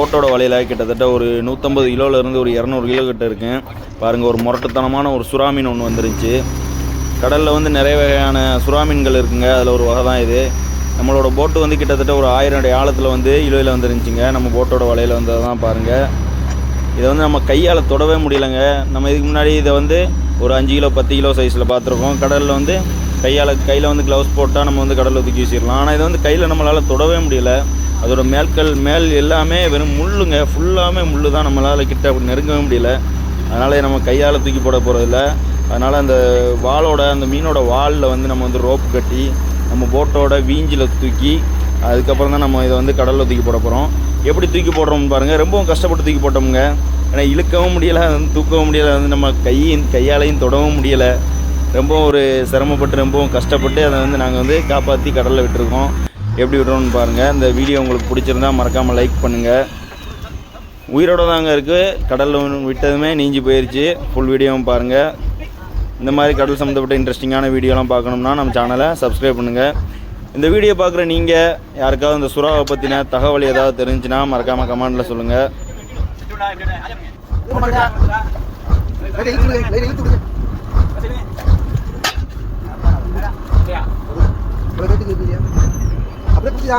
போட்டோட வலையில் கிட்டத்தட்ட ஒரு 150 கிலோலேருந்து ஒரு 200 கிலோ கிட்ட இருக்குங்க. பாருங்கள், ஒரு முரட்டுத்தனமான ஒரு சுறா மீன் ஒன்று வந்துருந்துச்சு. கடலில் வந்து நிறைய வகையான சுறா மீன்கள் இருக்குங்க. அதில் ஒரு வகை தான் இது. நம்மளோட போட்டு வந்து கிட்டத்தட்ட ஒரு 1000 அடி ஆழத்தில் வந்து இழுவையில் வந்துருந்துச்சிங்க. நம்ம போட்டோட வலையில் வந்தது தான் பாருங்கள். இதை வந்து நம்ம கையால் தொடவே முடியலைங்க. நம்ம இதுக்கு முன்னாடி இதை வந்து ஒரு 5 கிலோ 10 கிலோ சைஸில் பார்த்துருக்கோம். கடலில் வந்து கையில் வந்து க்ளவுஸ் போட்டால் நம்ம வந்து கடலில் தூக்கி வீசிடலாம். ஆனால் இதை வந்து கையில் நம்மளால் தொடவே முடியலை. அதோட மேல் எல்லாமே வெறும் முள்ளுங்க. ஃபுல்லாமே முள் தான். நம்மளால் கிட்ட அப்படி நெருங்கவே முடியல. அதனால் நம்ம கையால் தூக்கி போட போகிறதில்ல. அதனால் அந்த அந்த மீனோட வாலில் வந்து நம்ம வந்து ரோப்பு கட்டி நம்ம போட்டோட வீஞ்சில் தூக்கி அதுக்கப்புறம் தான் நம்ம இதை வந்து கடலில் தூக்கி போட போகிறோம். எப்படி தூக்கி போடுறோம்னு பாருங்கள். ரொம்பவும் கஷ்டப்பட்டு தூக்கி போட்டோமுங்க. ஏன்னா இழுக்கவும் முடியலை, வந்து தூக்கவும் முடியலை, வந்து நம்ம கையாலையும் தொடவும் முடியலை. ரொம்பவும் ஒரு சிரமப்பட்டு ரொம்பவும் கஷ்டப்பட்டு அதை வந்து நாங்கள் வந்து காப்பாற்றி கடலில் விட்டுருக்கோம். எப்படி விடுறோம்னு பாருங்கள். இந்த வீடியோ உங்களுக்கு பிடிச்சிருந்தால் மறக்காமல் லைக் பண்ணுங்கள். உயிரோடு தாங்க இருக்குது. கடலில் விட்டதுமே நீஞ்சி போயிடுச்சு. ஃபுல் வீடியோவும் பாருங்கள். இந்த மாதிரி கடல் சம்மந்தப்பட்ட இன்ட்ரெஸ்டிங்கான வீடியோலாம் பார்க்கணும்னா நம்ம சேனலை சப்ஸ்கிரைப் பண்ணுங்கள். இந்த வீடியோ பார்க்குற நீங்கள் யாருக்காவது இந்த சுறாவை பற்றின தகவல் ஏதாவது தெரிஞ்சுன்னா மறக்காமல் கமெண்டில் சொல்லுங்கள். அப்படியே